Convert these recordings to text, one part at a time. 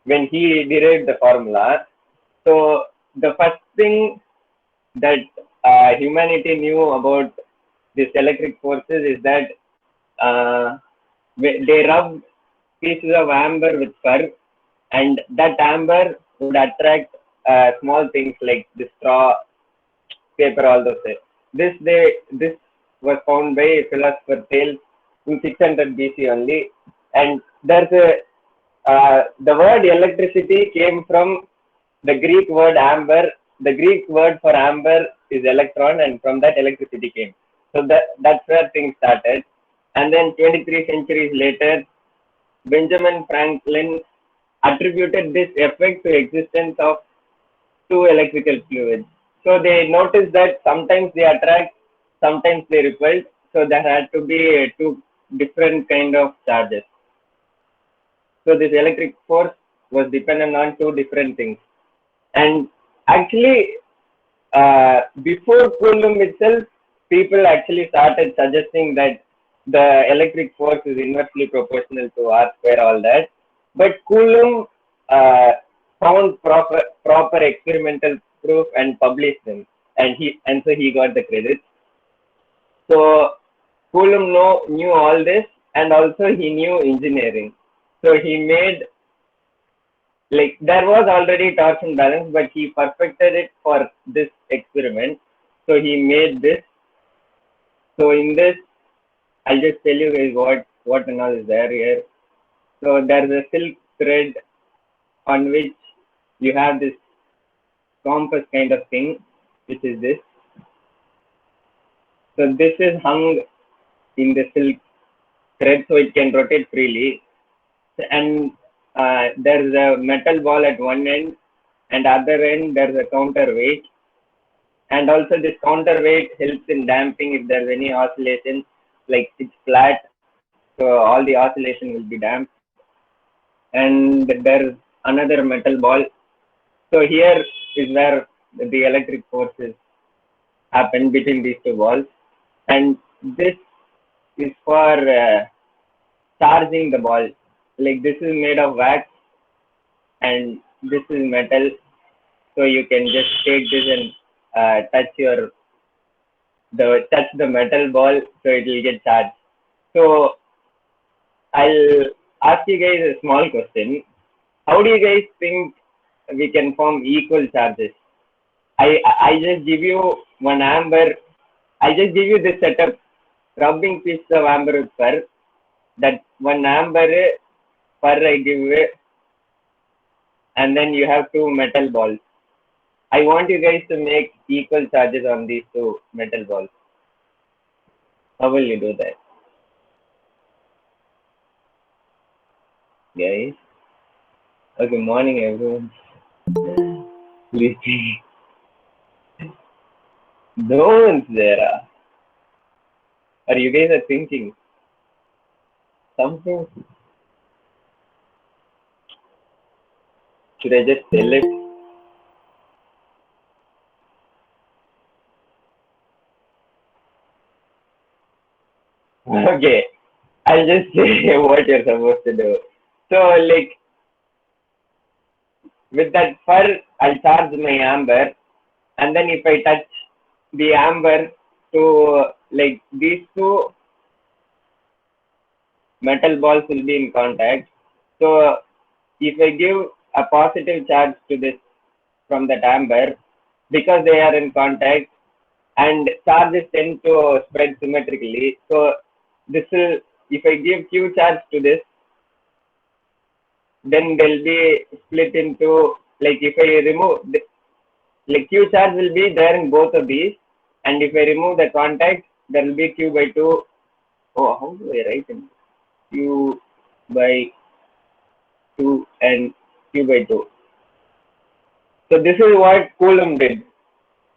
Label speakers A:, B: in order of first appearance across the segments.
A: when he derived the formula. So the first thing that humanity knew about this electric forces is that uh, they rubbed pieces of amber with fur, and that amber would attract small things like the straw, paper, all those things. This was found by philosopher Thales in 600 BC only, and there's a the word electricity came from the Greek word amber. The Greek word for amber is electron, and from that electricity came. So that's where things started. And then 23 centuries later, Benjamin Franklin attributed this effect to existence of two electrical fluids. So they noticed that sometimes they attract, sometimes they repel. So there had to be two different kind of charges. So this electric force was dependent on two different things. And actually, before Coulomb itself, people actually started suggesting that the electric force is inversely proportional to R square, all that. But Coulomb uh, found proper experimental proof and published them, and so he got the credit. So Coulomb knew all this, and also he knew engineering. So he made, like, there was already torsion balance, but he perfected it for this experiment. So he made this. So in this, I'll just tell you guys what and all is there here. So there's a silk thread on which you have this compass kind of thing, which is this. So this is hung in the silk thread, so it can rotate freely. And there's a metal ball at one end, and other end there's a counterweight. And also this counterweight helps in damping if there's any oscillation, like it's flat, so all the oscillation will be damped. And there's another metal ball. So here is where the electric forces happen between these two balls. And this is for charging the ball. Like this is made of wax, and this is metal. So you can just take this and touch the metal ball, so it will get charged. So I'll ask you guys a small question. How do you guys think we can form equal charges? I just give you one amber. I just give you this setup, rubbing piece of amber with fur. That one amber fur I give you, and then you have two metal balls. I want you guys to make equal charges on these two metal balls. How will you do that, guys? Okay, morning everyone. Please. No one's there. Or you guys are thinking something? Should I just tell it? Okay, I'll just say what you're supposed to do. So, like, with that fur, I'll charge my amber, and then if I touch the amber to, like, these two metal balls will be in contact. So, if I give a positive charge to this from that amber, because they are in contact, and charges tend to spread symmetrically. So this will, if I give Q charge to this, then they'll be split into, like, if I remove, like, Q charge will be there in both of these, and if I remove the contact, there will be Q by 2. Oh, how do I write it? Q by 2 and Q by 2. So this is what Coulomb did.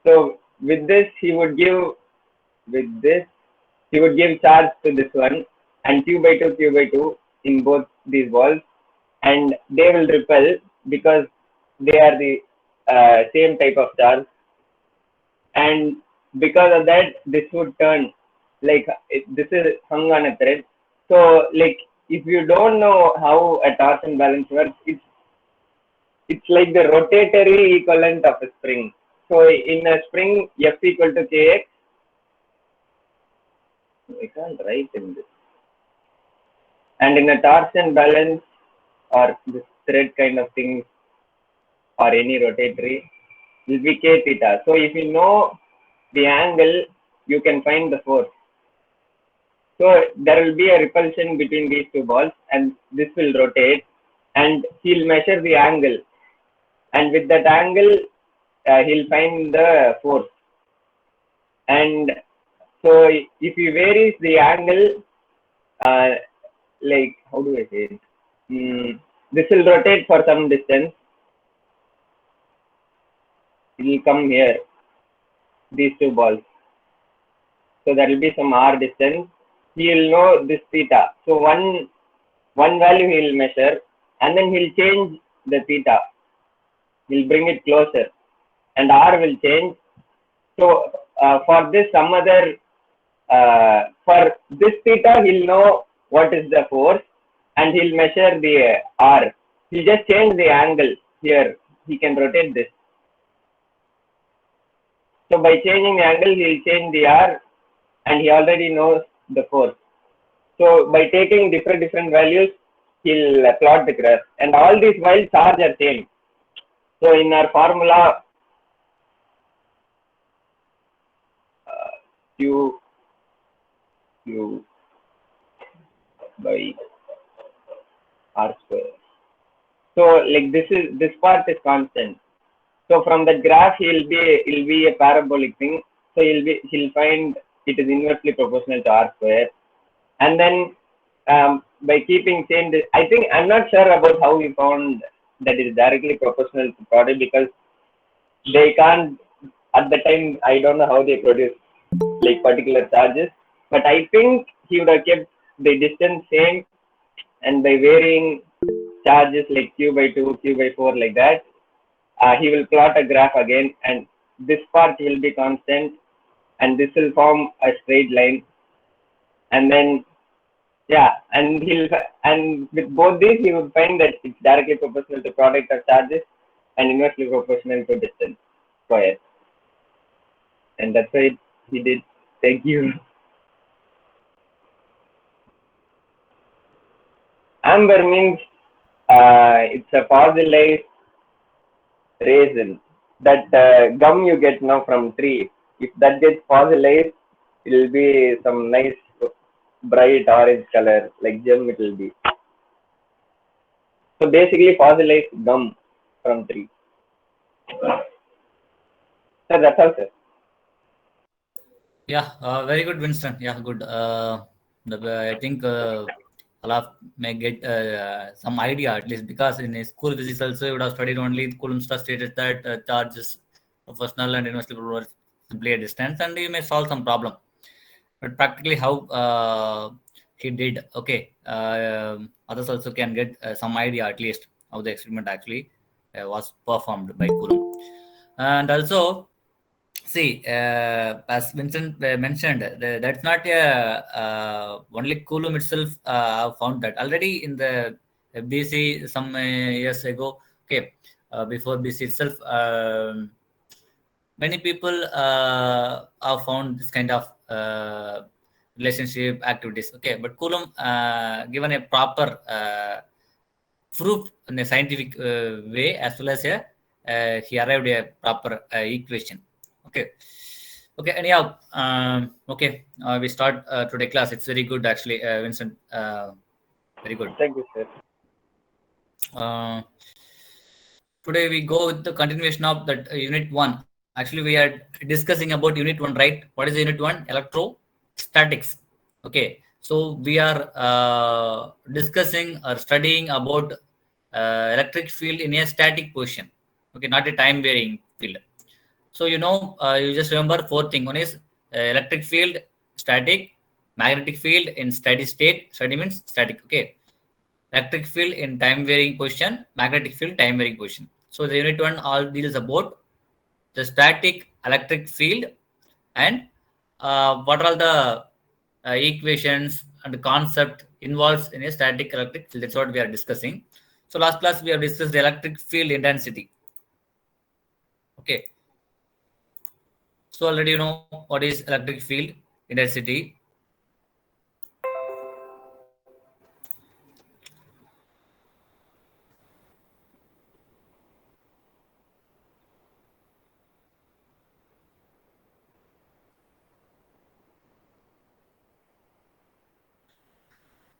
A: So with this, he would give charge to this one, and Q by 2 in both these balls, and they will repel because they are the same type of charge. And because of that, this would turn, like, this is hung on a thread. So, like, if you don't know how a torsion balance works, it's like the rotatory equivalent of a spring. So in a spring, F equal to Kx. I can't write in this. And in a torsion balance or this thread kind of thing or any rotatory will be K theta. So if you know the angle, you can find the force. So there will be a repulsion between these two balls and this will rotate and he'll measure the angle. And with that angle, he'll find the force. And so if he varies the angle, like, how do I say it? This will rotate for some distance. It will come here, these two balls. So there will be some r distance. He will know this theta. So one value he will measure and then he'll change the theta. He'll bring it closer and r will change. So for this some other, for this theta, he'll know what is the force and he'll measure the r. He'll just change the angle here. He can rotate this. So by changing the angle, he'll change the r and he already knows the force. So by taking different values, he'll plot the graph. And all these while charge are same. So in our formula, Q by r square. So like this part is constant. So from the graph he'll be a parabolic thing. So he'll find it is inversely proportional to r square. And then by keeping same, I think I'm not sure about how we found that it is directly proportional to product because they can't at the time. I don't know how they produce like particular charges, but I think he would have kept the distance same and by varying charges like q by 2, q by 4 like that, he will plot a graph again and this part will be constant and this will form a straight line and then and with both these he would find that it's directly proportional to product of charges and inversely proportional to distance square. And that's why he did. Thank you. Amber means it's a fossilized raisin. That gum you get now from tree. If that gets fossilized, it will be some nice bright orange color, like gem it will be. So basically fossilized gum from tree. So that's all, sir.
B: Yeah, very good, Winston. Yeah, good. I think Alaf may get some idea at least because in his school physics also he would have studied only Coulomb's law stated that charges proportional and inversely proportional simply a distance and you may solve some problem. But practically how he did, okay, others also can get some idea at least how the experiment actually was performed by Coulomb. And also, see, as Vincent mentioned, that's not only Coulomb itself found that already in the BC some years ago. Okay, before BC itself, many people have found this kind of relationship activities. Okay, but Coulomb given a proper proof in a scientific way as well as he arrived at a proper equation. Okay. Anyhow, okay. We start today class. It's very good actually, Vincent. Very good.
A: Thank you, sir.
B: Today we go with the continuation of that unit 1. Actually, we are discussing about unit 1, right? What is unit 1? Electrostatics. Okay. So we are discussing or studying about electric field in a static position. Okay, not a time varying field. So you just remember 4 things. One is electric field, static, magnetic field in steady state. Steady means static. Okay, electric field in time varying position, magnetic field time varying position. So the unit 1 all deals about the static electric field and what are the equations and the concept involved in a static electric field. That's what we are discussing. So last class we have discussed the electric field intensity. Okay. So already you know what is electric field intensity.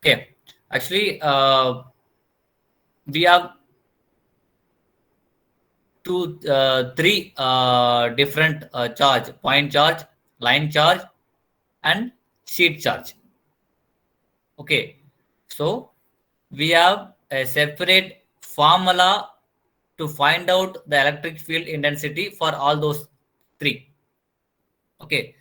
B: Okay. Actually, we have three different charge: point charge, line charge, and sheet charge. Okay, so we have a separate formula to find out the electric field intensity for all those three. Okay,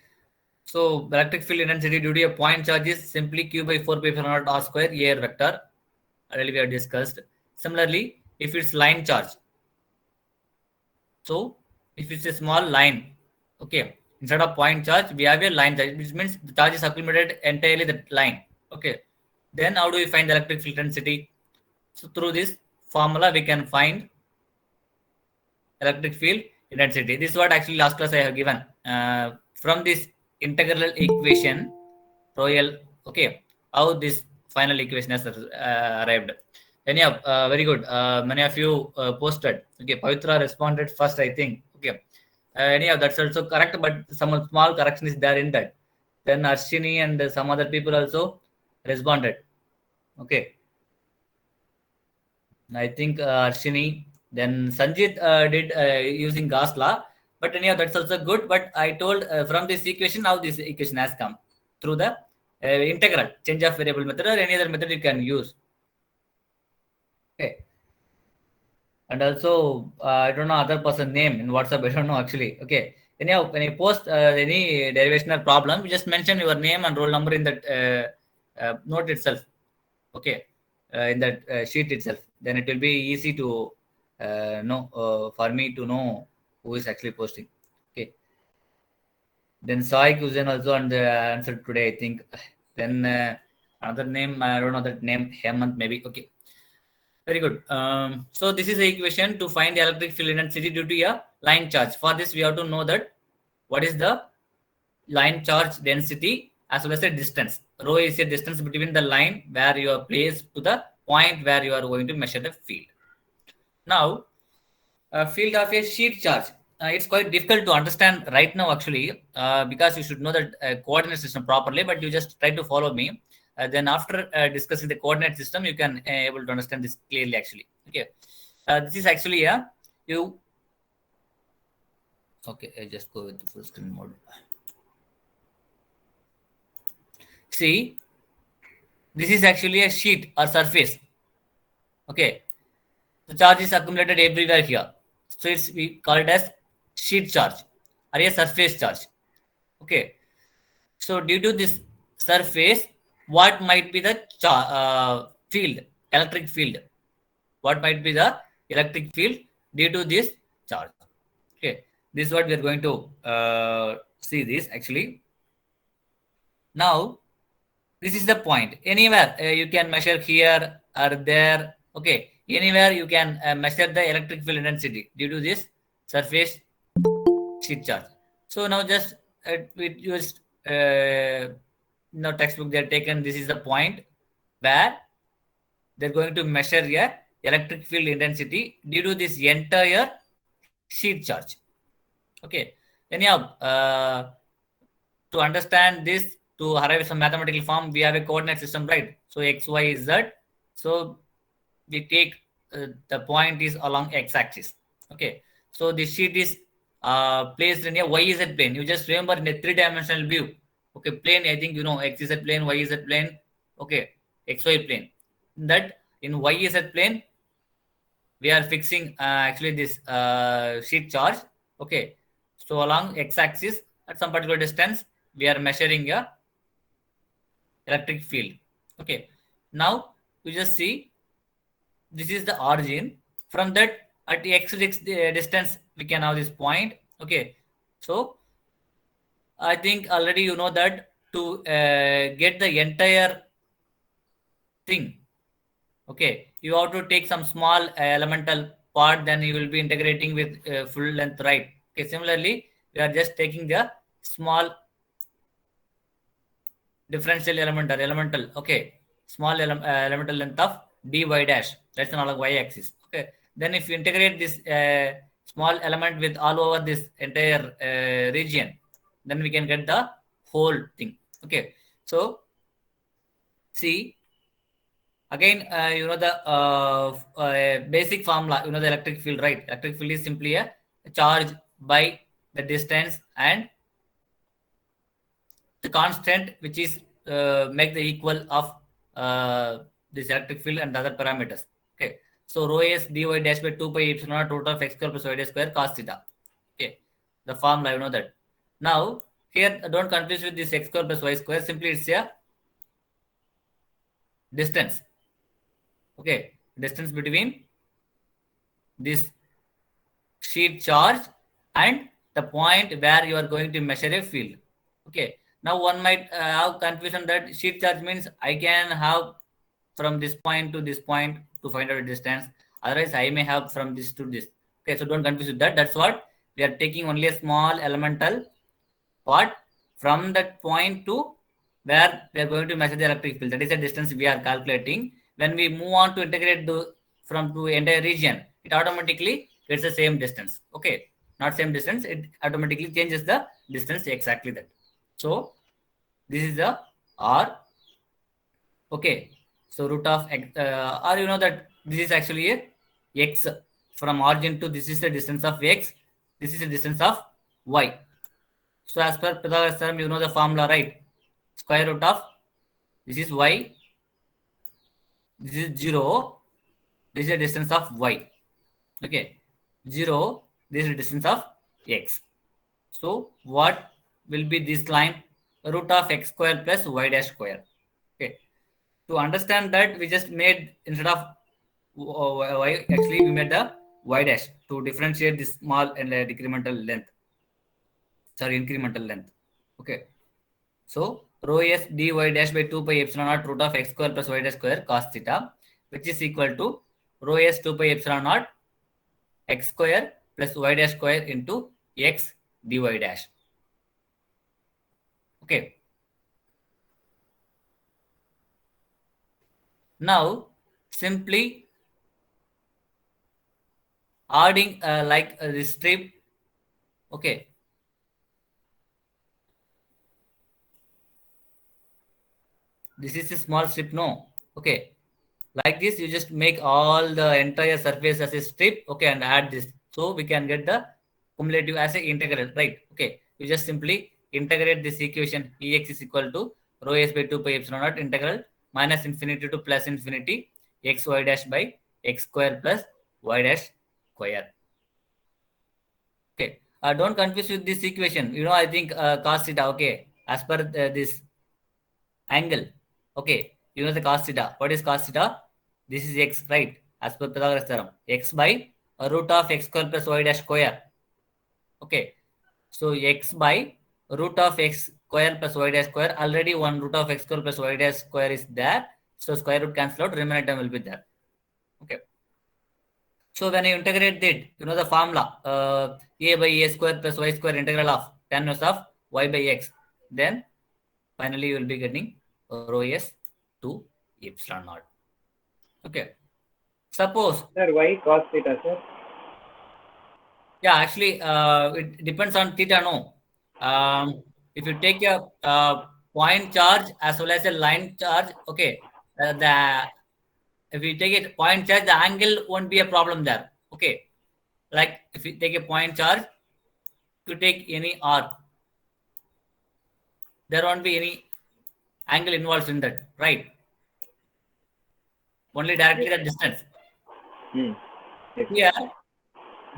B: so electric field intensity due to a point charge is simply q by 4 pi epsilon naught r square air vector. Already we have discussed. Similarly, if it's line charge, so if it's a small line, okay, instead of point charge, we have a line charge, which means the charge is accumulated entirely the line. Okay, then how do we find the electric field intensity? So through this formula, we can find electric field intensity. This is what actually last class I have given. From this integral equation, Royal, okay, how this final equation has arrived. Anyhow, very good. Many of you posted. Okay, Pavitra responded first, I think. Okay. Anyhow, that's also correct, but some small correction is there in that. Then Arshini and some other people also responded. Okay. I think Arshini, then Sanjit did using Gauss law, but anyhow, that's also good. But I told from this equation, how this equation has come through the integral, change of variable method, or any other method you can use. Okay. And also, I don't know other person name in WhatsApp. I don't know actually. Okay. Anyhow, when you post any derivational problem, you just mention your name and roll number in that note itself. Okay. In that sheet itself. Then it will be easy to know for me to know who is actually posting. Okay. Then Sai Kuzen also answered today, I think. Then another name, I don't know that name, Hemant maybe. Okay. Very good. So this is the equation to find the electric field intensity due to a line charge. For this, we have to know that what is the line charge density as well as the distance. Rho is a distance between the line where you are placed to the point where you are going to measure the field. Now, field of a sheet charge. It's quite difficult to understand right now actually because you should know the coordinate system properly, but you just try to follow me. Then after discussing the coordinate system, you can able to understand this clearly actually. Okay, this is actually a you. Okay, I just go with the full screen mode. See, this is actually a sheet or surface. Okay, the charge is accumulated everywhere here, so it's we call it as sheet charge or a surface charge. Okay, so due to this surface, what might be the field, electric field? What might be the electric field due to this charge? Okay, this is what we are going to see this actually. Now, this is the point. Anywhere you can measure here or there. Okay, anywhere you can measure the electric field intensity due to this surface sheet charge. So now just we used textbook they are taken. This is the point where they're going to measure a electric field intensity due to this entire sheet charge. Okay. Anyhow, to understand this, to arrive some mathematical form, we have a coordinate system, right? So x, y, z. So we take the point is along x-axis. Okay. So the sheet is placed in a y-z plane. You just remember in a three-dimensional view. Okay, plane, I think you know x-z plane, y-z plane. Okay, x-y plane. That in y-z plane, we are fixing actually this sheet charge. Okay, so along x-axis at some particular distance, we are measuring a electric field. Okay, now you just see this is the origin. From that at the x distance, we can have this point. Okay, so I think already you know that to get the entire thing, okay, you have to take some small elemental part, then you will be integrating with full length, right? Okay, similarly, we are just taking the small differential element or elemental, okay, small elemental length of dy dash, that's an y-axis. Okay, then if you integrate this small element with all over this entire region, then we can get the whole thing. Okay, so see again, the basic formula, the electric field, right? Electric field is simply a charge by the distance and the constant, which is make the equal of this electric field and other parameters. Okay, so rho s dy dash by 2 pi epsilon naught root of x square plus y dash square cos theta. Okay, the formula, that. Now here, don't confuse with this x square plus y square. Simply it's a distance. Okay, distance between this sheet charge and the point where you are going to measure a field. Okay, now one might have confusion that sheet charge means I can have from this point to this point to find out a distance. Otherwise, I may have from this to this. Okay, so don't confuse with that. That's what we are taking, only a small elemental part from that point to where we are going to measure the electric field. That is the distance we are calculating. When we move on to integrate from to entire region, it automatically gets the same distance. Okay, not same distance, it automatically changes the distance exactly that. So this is the r. Okay, so root of x, or that this is actually a x from origin to this is the distance of x, this is the distance of y. So as per Pythagoras theorem, the formula, right? Square root of this is y, this is 0, this is the distance of y. Okay, 0, this is the distance of x. So what will be this line? Root of x square plus y dash square. Okay, to understand that, we just made, instead of y, actually we made the y dash to differentiate this small and incremental length. Okay, so rho s dy dash by 2 pi epsilon naught root of x square plus y dash square cos theta, which is equal to rho s 2 pi epsilon naught x square plus y dash square into x dy dash. Okay, now simply adding this strip. Okay, this is a small strip, no? Okay, like this you just make all the entire surface as a strip, okay, and add this, so we can get the cumulative as a integral, right? Okay, you just simply integrate this equation, ex is equal to rho s by 2 pi epsilon naught integral minus infinity to plus infinity x y dash by x square plus y dash square. Okay, don't confuse with this equation, I think cos theta. Okay, as per this angle. Okay, the cos theta. What is cos theta? This is x, right? As per Pythagoras theorem, x by root of x square plus y dash square. Okay, so x by root of x square plus y dash square. Already one root of x square plus y dash square is there. So square root cancel out, remaining term will be there. Okay. So when you integrate it, the formula, a by a square plus y square integral of tan inverse of y by x. Then finally you will be getting rho s to epsilon naught. Okay. Suppose.
A: Sir, why cos theta, sir?
B: Yeah, actually, it depends on theta, no. If you take a point charge as well as a line charge, okay, if you take a point charge, the angle won't be a problem there. Okay, like if you take a point charge, to take any r, there won't be any angle involved in that, right? Only directly the distance. Here,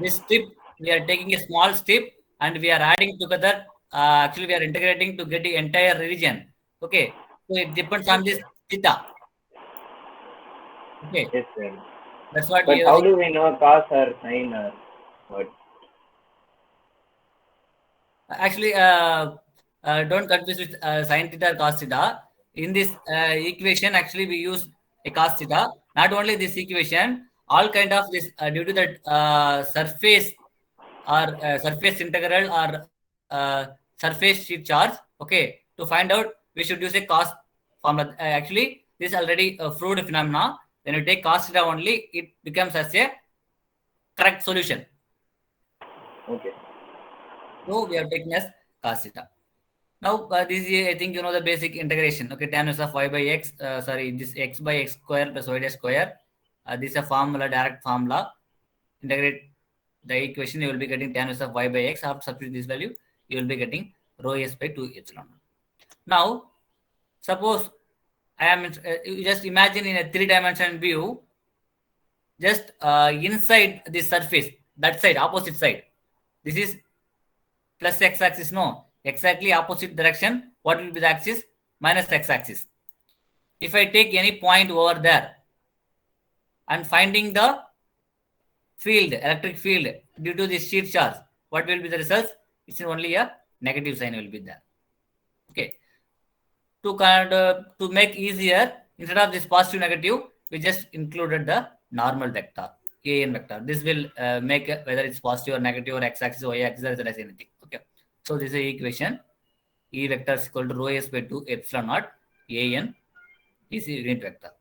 B: this strip, we are taking a small strip and we are adding together. Actually, we are integrating to get the entire region. Okay, so it depends on this theta. Okay.
A: Yes, sir.
B: That's what.
A: But how do we know cos or sine or what?
B: Actually, don't confuse with sine theta or cos theta. In this equation, actually, we use a cos theta. Not only this equation, all kind of this due to that surface or surface integral or surface sheet charge. Okay, to find out, we should use a cos formula. Actually, this already proved phenomena. When you take cos theta only, it becomes as a correct solution.
A: Okay.
B: So we have taken as cos theta. Now this is, I think you know the basic integration. Okay, tan inverse of y by x. Sorry, this x by x square plus y dash square. This is a formula, direct formula. Integrate the equation, you will be getting tan inverse of y by x. After substitute this value, you will be getting rho s by 2 epsilon. Now, suppose I am you just imagine in a 3-dimensional view, just inside this surface, that side, opposite side. This is plus x-axis, no, exactly opposite direction. What will be the axis? Minus x-axis. If I take any point over there and finding the field, electric field due to this sheet charge, what will be the results? It's only a negative sign will be there. Okay. To make easier, instead of this positive negative, we just included the normal vector, an vector. This will make whether it's positive or negative or x-axis or y-axis or anything. Okay. So this is the equation. E vector is equal to rho s by 2 epsilon naught an is a unit vector.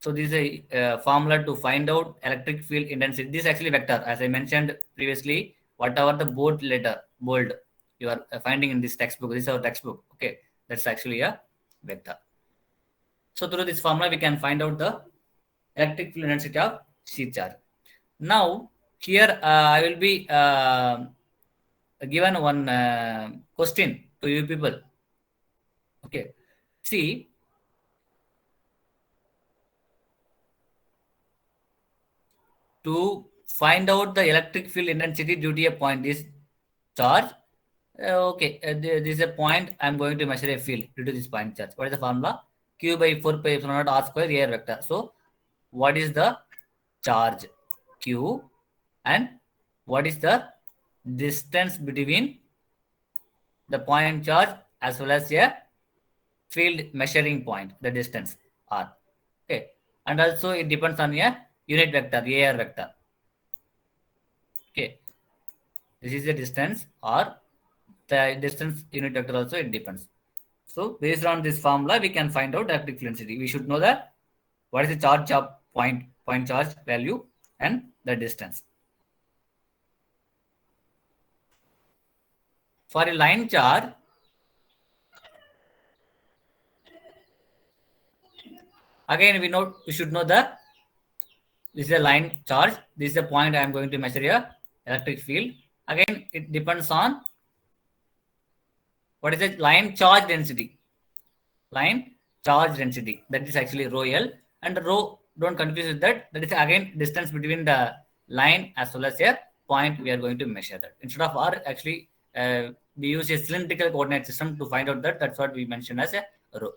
B: So this is a formula to find out electric field intensity. This is actually vector. As I mentioned previously, whatever the bold you are finding in this textbook, this is our textbook. Okay, that's actually a vector. So through this formula, we can find out the electric field intensity of sheet charge. Now, here I will be given one question to you people. Okay, see. To find out the electric field intensity due to a point is charge. This is a point. I'm going to measure a field due to this point charge. What is the formula? Q by 4 pi epsilon naught r square air vector. So, what is the charge Q and what is the distance between the point charge as well as a field measuring point, the distance r. Okay, and also it depends on a unit vector, AR vector. Okay, this is the distance or the distance unit vector also it depends. So based on this formula, we can find out electric field density. We should know that what is the charge of point charge value and the distance. For a line charge, again we should know that this is a line charge. This is the point I am going to measure here, electric field. Again, it depends on what is the line charge density. Line charge density. That is actually rho L. And rho, don't confuse with that. That is again distance between the line as well as a point we are going to measure that. Instead of R, actually we use a cylindrical coordinate system to find out that. That's what we mentioned as a rho.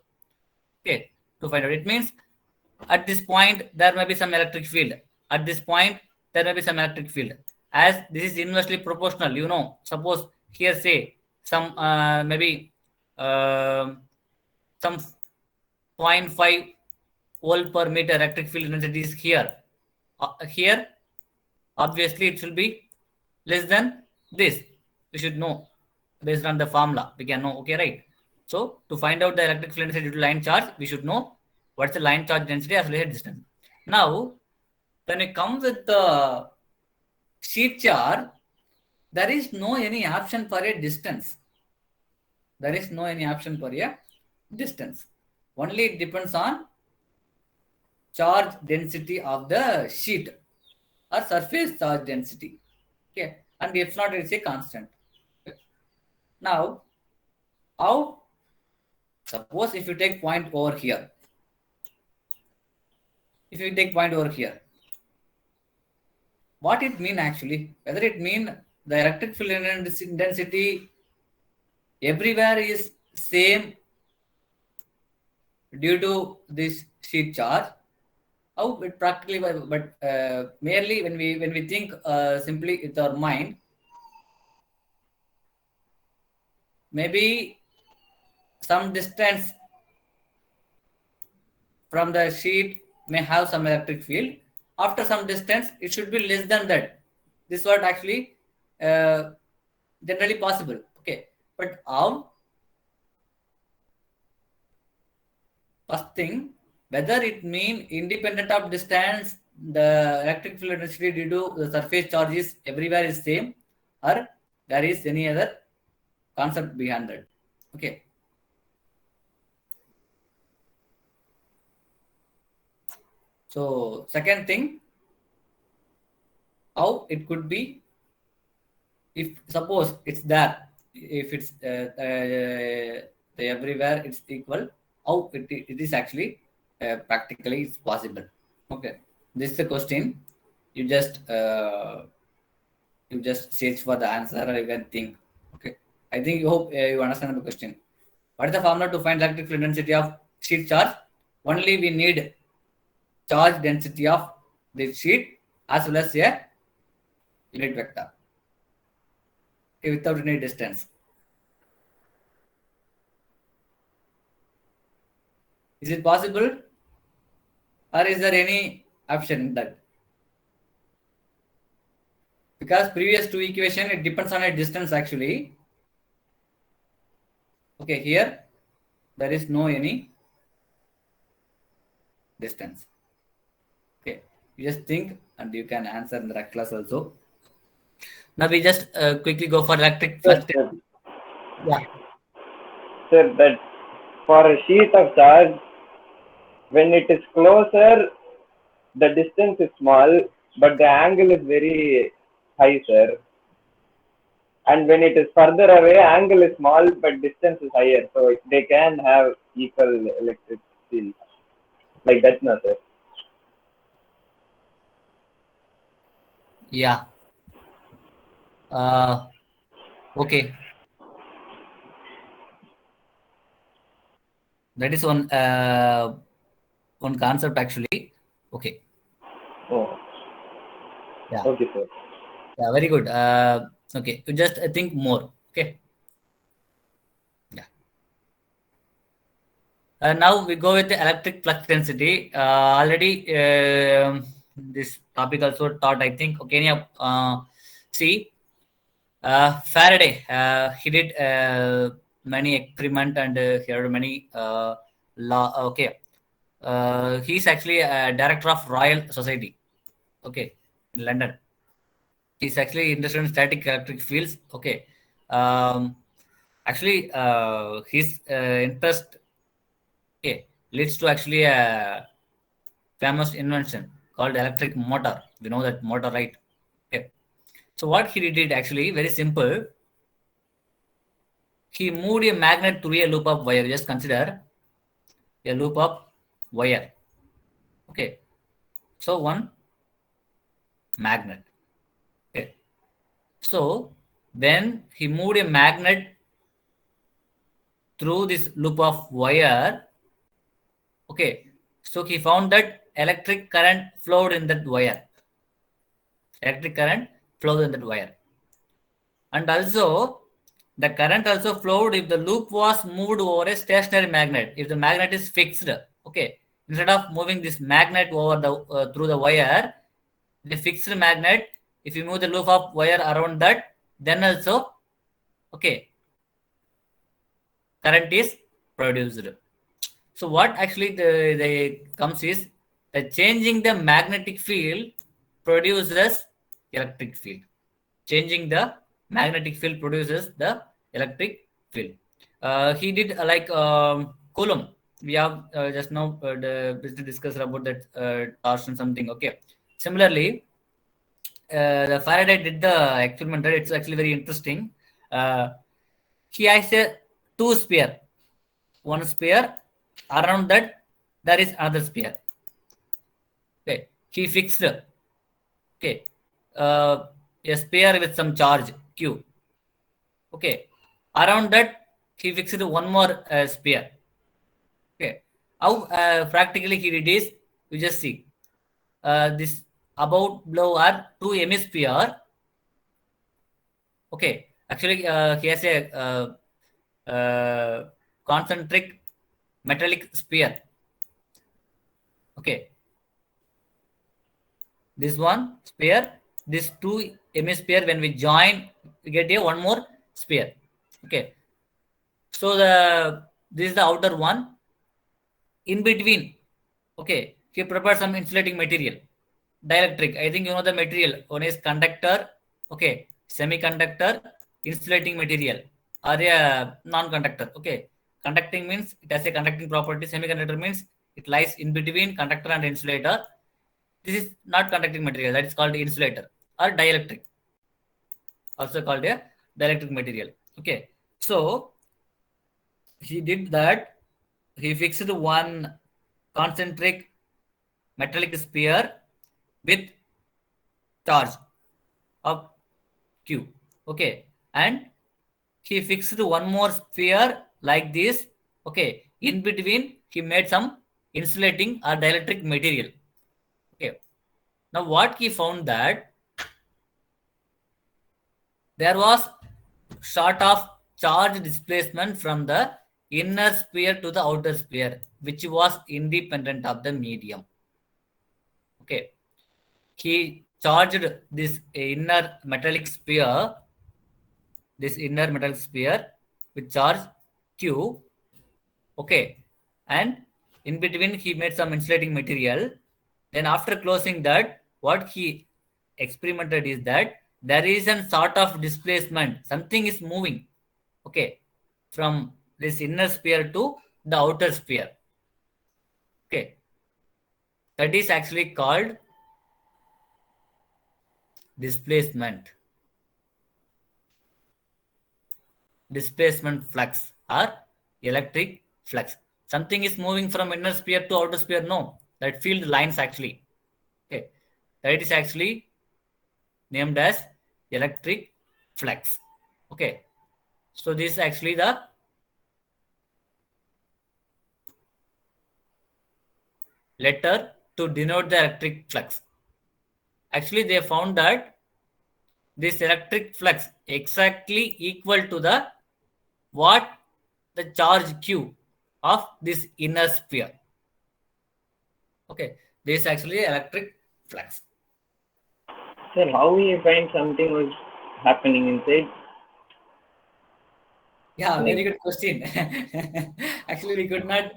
B: Okay, to find out. It means at this point, there may be some electric field. At this point, there may be some electric field. As this is inversely proportional, you know, suppose here say some maybe some 0.5 volt per meter electric field intensity is here. Here, obviously, it will be less than this. We should know based on the formula. We can know, okay, right? So, to find out the electric field intensity due to line charge, we should know what's the line charge density as well as distance. Now, when it comes with the sheet charge, there is no any option for a distance. There is no any option for a distance. Only it depends on charge density of the sheet or surface charge density. Okay, and if not, it's a constant. Okay. Now, how? Suppose if you take point over here. If you take point over here, what it mean actually? Whether it mean the electric field intensity everywhere is same due to this sheet charge. How it practically, but merely when we think simply with our mind, maybe some distance from the sheet may have some electric field. After some distance, it should be less than that. This is what actually generally possible. Okay, but how? First thing, whether it mean independent of distance, the electric field density due to the surface charges everywhere is same, or there is any other concept behind that. Okay. So second thing, how it could be if suppose it's there, if it's everywhere it's equal, how it is actually practically it's possible. Okay, this is the question. You just search for the answer or you can think. Okay, I think you hope you understand the question. What is the formula to find electric field density of sheet charge? Only we need charge density of the sheet as well as a unit vector, okay, without any distance. Is it possible, or is there any option in that? Because previous two equation, it depends on a distance actually. Okay, here there is no any distance. Okay, you just think and you can answer in the rec class also. Now we just quickly go for electric flux. Yeah.
A: Sir, that for a sheet of charge, when it is closer, the distance is small, but the angle is very high, sir. And when it is further away, angle is small, but distance is higher. So they can have equal electric field. Like that, no, sir.
B: Yeah. Okay. That is one concept actually. Okay.
A: Oh.
B: Yeah.
A: Okay, sir.
B: Yeah, very good. Okay, you just think more. Okay. Yeah. Now we go with the electric flux density. Already this topic also taught, I think. Okay, yeah. See, Faraday, he did many experiment and he had many law. Okay, he's actually a director of Royal Society. Okay, in London. He's actually interested in static electric fields. Okay, actually, his interest, okay, leads to actually a famous invention called electric motor. We know that motor, right? Okay. So what he did actually very simple. He moved a magnet through a loop of wire. Just consider a loop of wire. Okay. So one magnet. Okay. So then he moved a magnet through this loop of wire. Okay. So he found that electric current flowed in that wire. Electric current flowed in that wire. And also the current also flowed if the loop was moved over a stationary magnet. If the magnet is fixed, okay, instead of moving this magnet over the through the wire, the fixed magnet, if you move the loop of wire around that, then also, okay, current is produced. So what actually the comes is the changing the magnetic field produces electric field. Changing the magnetic field produces the electric field. He did Coulomb. We have just now discussed about that torsion something. Okay. Similarly, the Faraday did the experiment. It's actually very interesting. He has a two sphere. One sphere, around that there is another sphere. Okay. He fixed, okay, a sphere with some charge Q. Okay. Around that, he fixed one more sphere. Okay. How practically he did is, you just see this about below are two hemisphere. Okay. Actually, he has a concentric metallic sphere. Okay. This one sphere, this two hemisphere, when we join, we get a one more sphere. Okay. So this is the outer one. In between, okay, he prepared some insulating material. Dielectric, I think you know the material. One is conductor, okay, semiconductor, insulating material, or a non-conductor. Okay, conducting means it has a conducting property. Semiconductor means it lies in between conductor and insulator. This is not conducting material, that is called insulator or dielectric, also called a dielectric material. Okay, so he did that. He fixed one concentric metallic sphere with charge of Q. Okay, and he fixed one more sphere like this. Okay, in between he made some insulating or dielectric material. Okay, now what he found that there was sort of charge displacement from the inner sphere to the outer sphere, which was independent of the medium. Okay, he charged this inner metallic sphere with charge Q. Okay, and in between he made some insulating material. Then after closing that, what he experimented is that there is a sort of displacement. Something is moving, okay, from this inner sphere to the outer sphere. Okay, that is actually called displacement flux or electric flux. Something is moving from inner sphere to outer sphere. No, that field lines actually. Okay, that is actually named as electric flux. Okay, so this is actually the letter to denote the electric flux. Actually, they found that this electric flux exactly equal to the charge Q of this inner sphere. Okay, this is actually electric flux.
A: Sir, how we find something was happening inside?
B: Yeah, very good question. Actually, we could not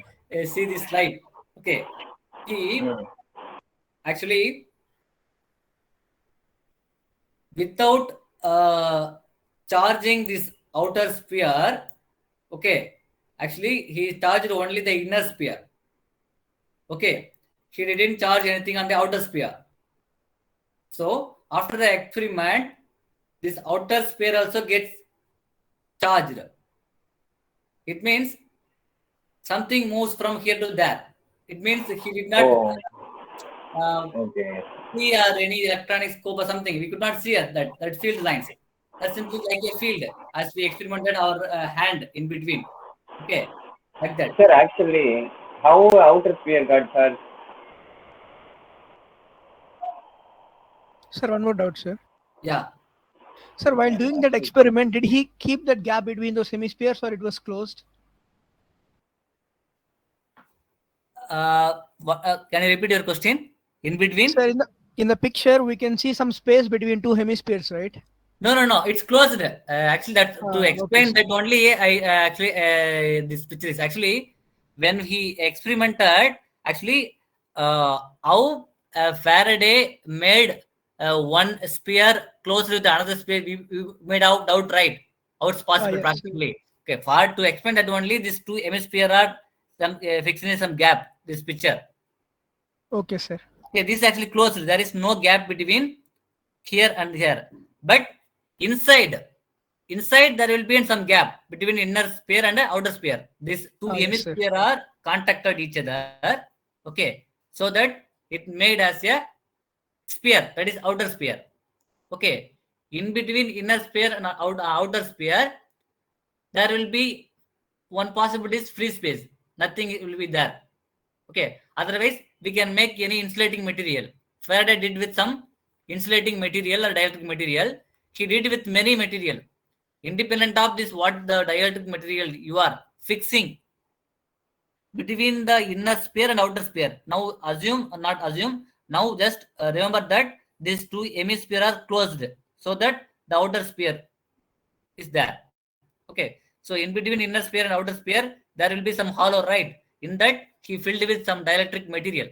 B: see this slide. Okay, actually, without charging this outer sphere, okay, actually he charged only the inner sphere. Okay, he didn't charge anything on the outer sphere. So after the experiment, this outer sphere also gets charged. It means something moves from here to there. It means he did not see any electronic scope or something. We could not see that field lines. That's simply like a field as we experimented our hand in between. Okay, like that.
A: Sir, actually, how outer sphere got charged?
C: Sir, one more doubt, sir.
B: Yeah.
C: Sir, while doing that experiment, did he keep that gap between those hemispheres or it was closed?
B: Can you repeat your question? In between?
C: Sir, in the picture, we can see some space between two hemispheres, right?
B: No. It's closed. Actually, that to explain that only, this picture is actually when he experimented. Actually, how Faraday made one sphere close with another sphere, we made out right. How it's possible practically. Okay, for to explain that only, these two hemisphere are fixing some gap. This picture.
C: Okay, sir.
B: Okay, this is actually closed. There is no gap between here and here. But inside there will be some gap between inner sphere and outer sphere. These two hemisphere are contacted each other. Okay, so that it made as a sphere, that is outer sphere. Okay, in between inner sphere and outer sphere, there will be one possibility is free space. Nothing will be there. Okay, otherwise we can make any insulating material. Faraday did with some insulating material or dielectric material. He did with many material. Independent of this, what the dielectric material you are fixing between the inner sphere and outer sphere. Now assume or not assume, Now just remember that these two hemispheres are closed, so that the outer sphere is there. Okay, so in between inner sphere and outer sphere, there will be some hollow, right? In that he filled with some dielectric material.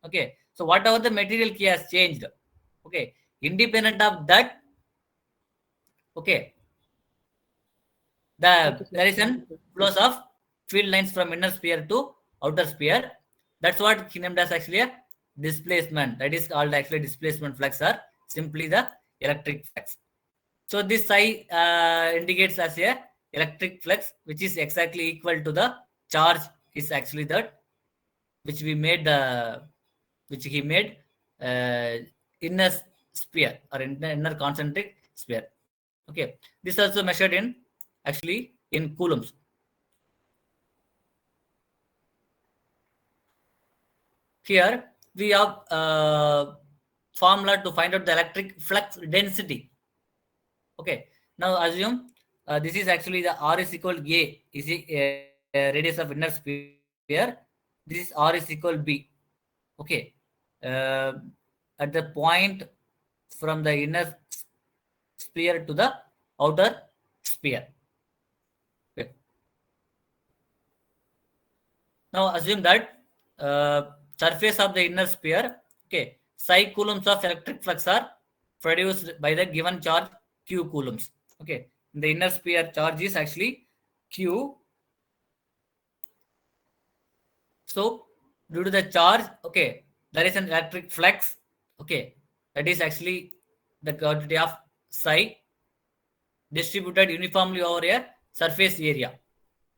B: Okay, so whatever the material he has changed. Okay, independent of that, okay, there is an flows of field lines from inner sphere to outer sphere. That's what he named as actually a displacement. That is called actually displacement flux, or simply the electric flux. So this psi indicates as a electric flux, which is exactly equal to the charge is actually that which we made which he made inner sphere or inner concentric sphere. Okay, this also measured in actually in coulombs. Here we have formula to find out the electric flux density. Okay, now assume this is actually the R is equal A is a radius of inner sphere. This is R is equal B. Okay, at the point from the inner sphere to the outer sphere. Okay. Now assume that surface of the inner sphere, okay, psi coulombs of electric flux are produced by the given charge q coulombs. Okay, in the inner sphere charge is actually q. So due to the charge, okay, there is an electric flux. Okay, that is actually the quantity of psi distributed uniformly over a surface area.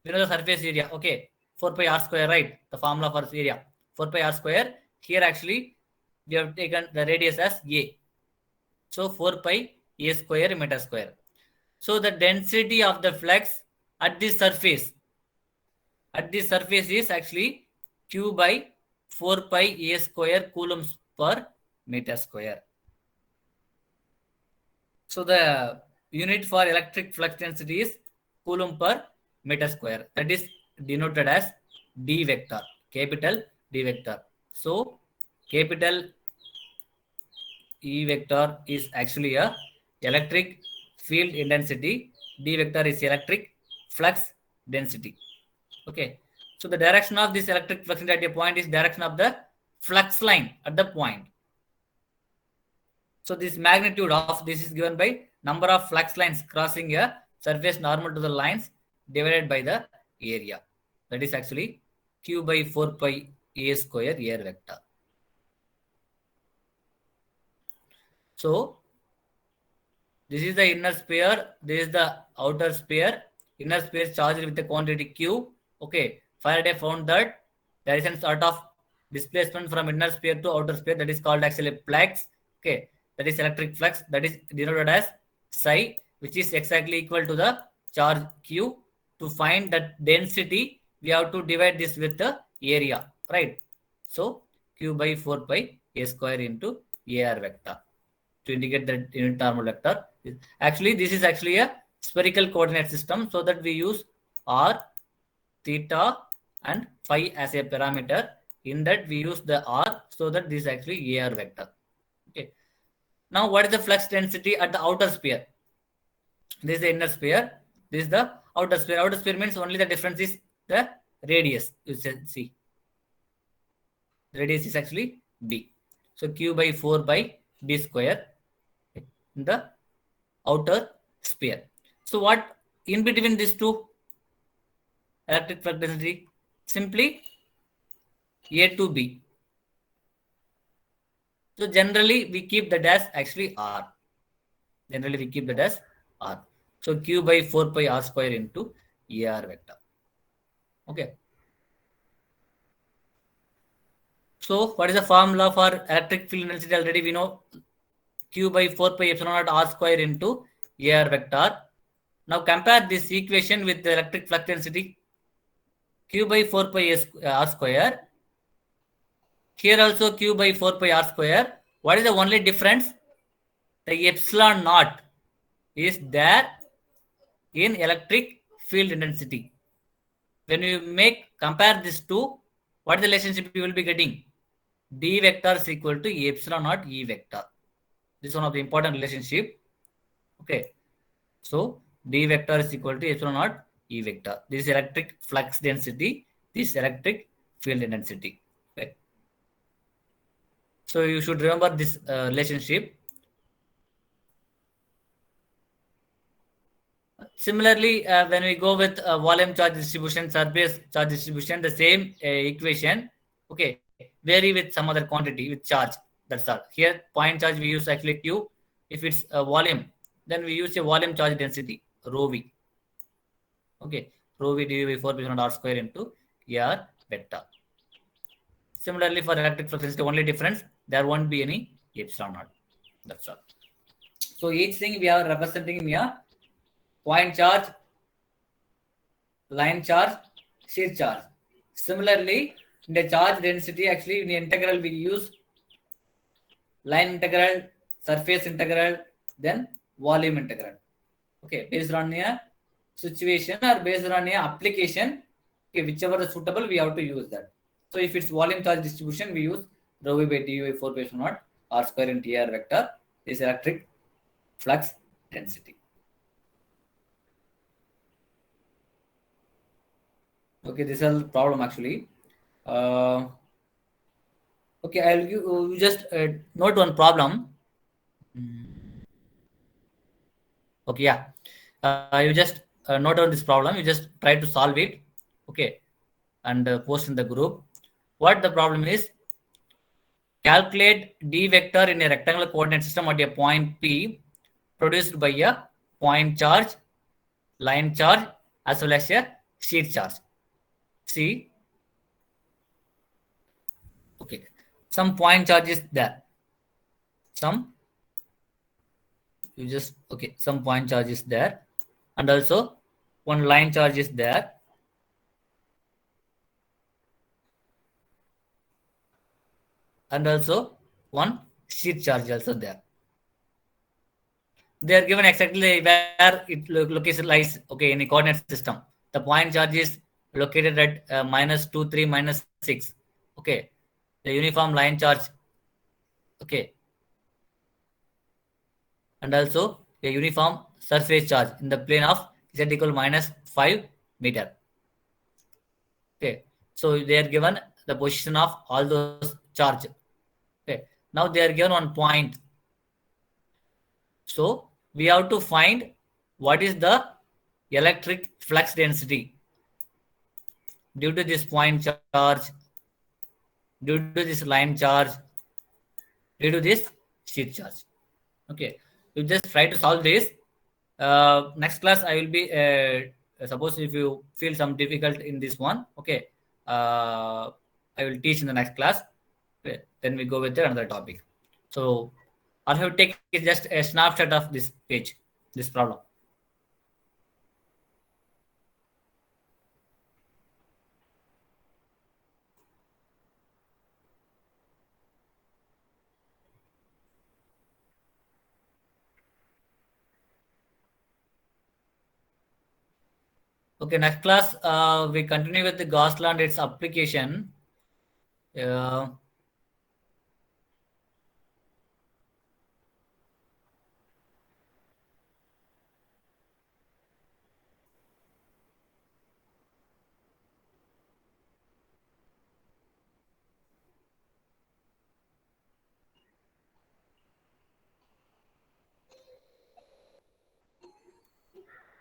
B: You know the surface area, okay, 4 pi r square, right? The formula for area, 4 pi r square. Here actually we have taken the radius as a. So 4 pi a square meter square. So the density of the flux at this surface is actually q by 4 pi a square coulombs per meter square. So the unit for electric flux density is coulomb per meter square. That is denoted as D vector, capital D vector. So capital E vector is actually a electric field intensity. D vector is electric flux density. Okay. So the direction of this electric flux at a point is direction of the flux line at the point. So this magnitude of this is given by number of flux lines crossing a surface normal to the lines divided by the area. That is actually q by 4 pi a square air vector. So this is the inner sphere, this is the outer sphere. Inner sphere is charged with the quantity q. Okay, Faraday found that there is a sort of displacement from inner sphere to outer sphere, that is called actually flux. Okay, that is electric flux, that is denoted as psi, which is exactly equal to the charge q. To find that density, we have to divide this with the area, right? So q by 4 pi a square into ar vector to indicate the unit normal vector. Actually, this is actually a spherical coordinate system, so that we use r, theta and phi as a parameter. In that we use the r, so that this is actually ar vector. Okay. Now what is the flux density at the outer sphere? This is the inner sphere, this is the outer sphere. Outer sphere means only the difference is the radius. You see, the radius is actually d. So q by 4 by d square in the outer sphere. So what in between these two electric flux density? Simply a to b. So generally we keep that as actually r. Generally we keep that as r. So q by 4 pi r square into ar vector. Okay. So what is the formula for electric field intensity? Already we know q by 4 pi epsilon naught r square into ar vector. Now compare this equation with the electric flux density. Q by 4 pi r square. Here also q by 4 pi r square. What is the only difference? The epsilon naught is there in electric field intensity. When you compare these two, what is the relationship you will be getting? D vector is equal to epsilon naught E vector. This is one of the important relationship. Okay. So D vector is equal to epsilon naught E vector. This is electric flux density. This is electric field intensity. Okay. So you should remember this relationship. Similarly, when we go with volume charge distribution, surface charge distribution, the same equation, okay, vary with some other quantity with charge. That's all. Here, point charge we use actually Q. If it's a volume, then we use a volume charge density, rho V. Okay, rho V dV by 4 pi R square into R vector. Similarly, for electric flux density, only difference, there won't be any epsilon naught. That's all. So each thing we are representing here, point charge, line charge, shear charge. Similarly, in the charge density, actually in the integral we use line integral, surface integral, then volume integral. Okay, based on a situation or based on a application, okay, whichever is suitable, we have to use that. So if it's volume charge distribution, we use rho v by du by 4 pi epsilon naught R square into R vector is electric flux density. Okay, this is a problem actually. Okay, I'll give you just note one problem. Okay, yeah. You just note down this problem. You just try to solve it. Okay, and post in the group. What the problem is? Calculate D vector in a rectangular coordinate system at a point P produced by a point charge, line charge, as well as a shear charge. See, okay, some point charge is there. Some point charge is there, and also one line charge is there. And also one shear charge also there. They are given exactly where it location lies. Okay, in a coordinate system, the point charge is located at -2, 3, -6. Okay, the uniform line charge. Okay, and also a uniform surface charge in the plane of z equal -5 meter. Okay, so they are given the position of all those charge. Okay, now they are given one point. So we have to find what is the electric flux density due to this point charge, due to this line charge, due to this shear charge. Okay, you just try to solve this. Next class I will be suppose if you feel some difficult in this one, okay, I will teach in the next class. Okay, then we go with another topic. So I have taken just a snapshot of this page, this problem. Okay, next class we continue with the Gauss law and its application.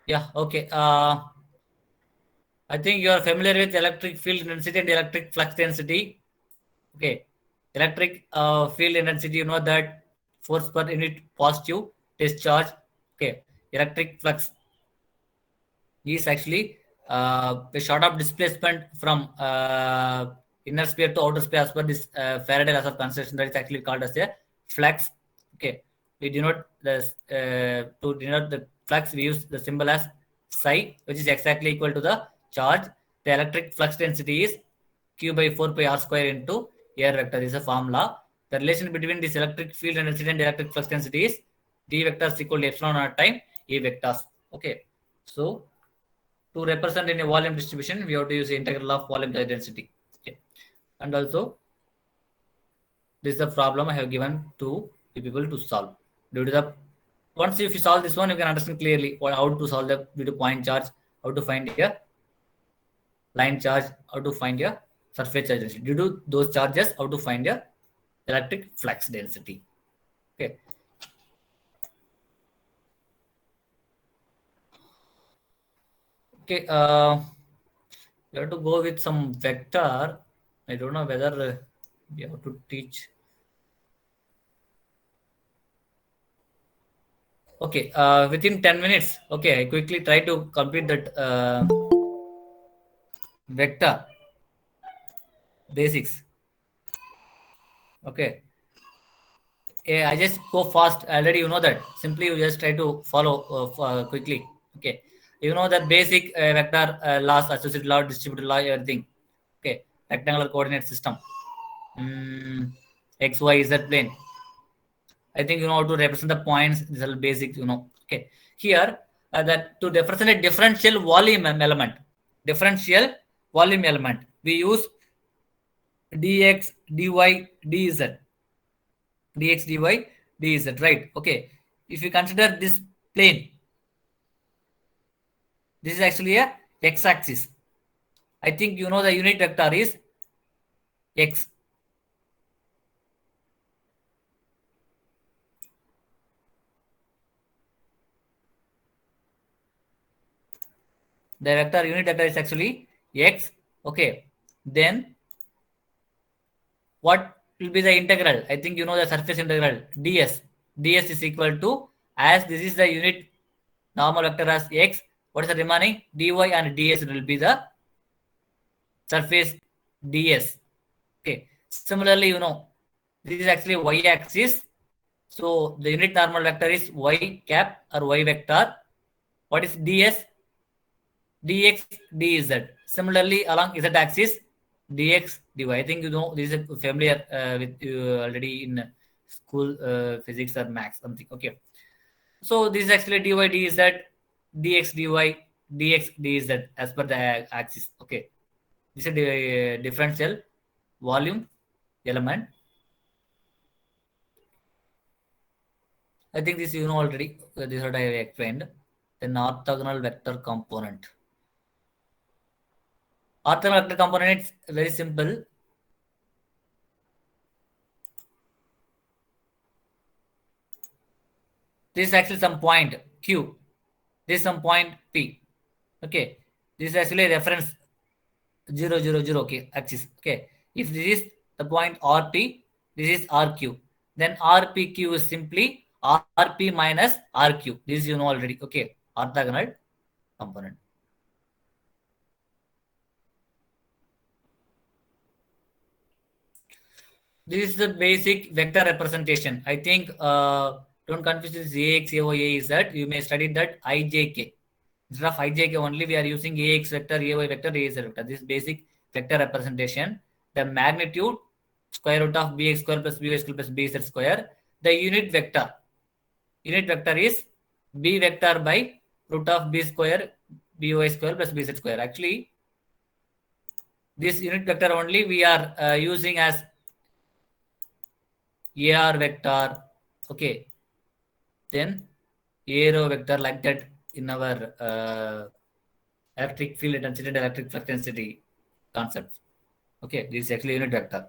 B: Yeah, okay. I think you are familiar with electric field intensity and electric flux density. Okay, electric field intensity, you know that force per unit positive discharge. Okay, electric flux is actually a sort of displacement from inner sphere to outer sphere as per this Faraday laws of conservation, that is actually called as a flux. Okay, we denote this to denote the flux we use the symbol as psi, which is exactly equal to the charge. The electric flux density is Q by 4 pi R square into air vector. This is a formula. The relation between this electric field intensity and electric flux density is D vector is equal to epsilon naught time E vectors. Okay, so to represent in a volume distribution, we have to use the integral of volume density. Okay, and also This is the problem I have given to the people to solve. Due to the once if you solve this one, you can understand clearly how to solve the due to point charge, how to find a line charge, how to find a surface charge density. Due to those charges, how to find a electric flux density. Okay. Okay. We have to go with some vector. I don't know whether we have to teach. Okay. Within 10 minutes. Okay. I quickly try to complete that vector basics. Okay. Yeah, I just go fast. Already you know that. Simply you just try to follow quickly. Okay. You know that basic vector laws, associated law, distributed law, everything. Okay. Rectangular coordinate system. X, Y, Z plane. I think you know how to represent the points. These are basic, you know. Okay. Here, that to represent a differential volume element. Differential volume element. We use dx, dy, dz. Dx, dy, dz, right? Okay. If you consider this plane, this is actually a x-axis. I think you know the unit vector is x. The vector unit vector is actually x. Okay. Then what will be the integral? I think you know the surface integral ds. ds is equal to, as this is the unit normal vector as x, what is the remaining? dy and ds will be the surface ds. Okay. Similarly, you know, this is actually y-axis. So the unit normal vector is y cap or y vector. What is ds? dx, dz. Similarly, along z-axis, dx, dy. I think you know this is familiar with you already in school physics or maths something. Okay. So this is actually dy, dz, dx, dy, dx, dz as per the axis. Okay. This is a differential volume element. I think this you know already. This is what I have explained. Then orthogonal vector component. Orthogonal vector component is very simple. This is actually some point Q. This is some point P. Okay. This is actually a reference 0, 0, 0. Okay. Axis. Okay. If this is the point RP, this is RQ. Then RPQ is simply RP minus RQ. This you know already. Okay. Orthogonal component. This is the basic vector representation. I think don't confuse this AX, AY, AZ. You may study that IJK. Instead of IJK only, we are using AX vector, AY vector, AZ vector. This is basic vector representation. The magnitude square root of BX square plus BY square plus BZ square. The unit vector. Unit vector is B vector by root of B square, BY square plus BZ square. Actually, this unit vector only we are using as AR vector. Okay. Then aero vector like that in our electric field intensity and electric flux density concepts. Okay. This is actually unit vector.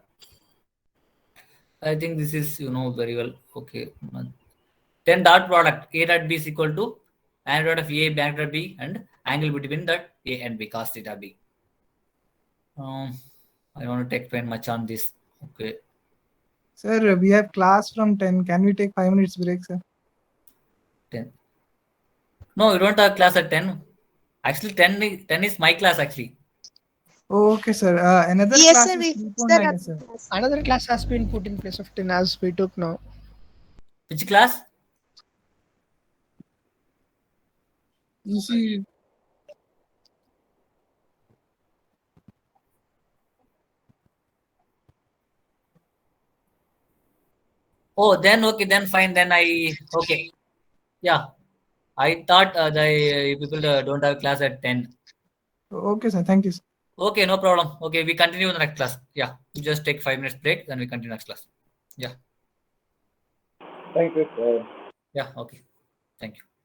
B: I think this is, you know, very well. Okay. Then dot product A dot B is equal to angle dot of A, angle dot B, and angle between that A and B, cos theta B. I want to explain much on this. Okay.
D: Sir, we have class from 10. Can we take 5 minutes break, sir?
B: 10. No, you don't have class at 10. Actually, 10 is my class actually.
D: Oh, okay, sir. Another
E: Yes,
D: class
E: sir,
D: is
E: we-
D: 3.9, sir.
C: Another class has been put in place of 10 as we took now.
B: Which class?
D: You see,
B: Oh, then okay, then fine. Then okay. Yeah, I thought the people don't have class at 10.
D: okay, sir. Thank you, sir.
B: Okay, no problem. Okay, we continue in the next class. Yeah, you just take 5 minutes break, then we continue next class. Yeah.
A: Thank you, sir.
B: Yeah. Okay. Thank you.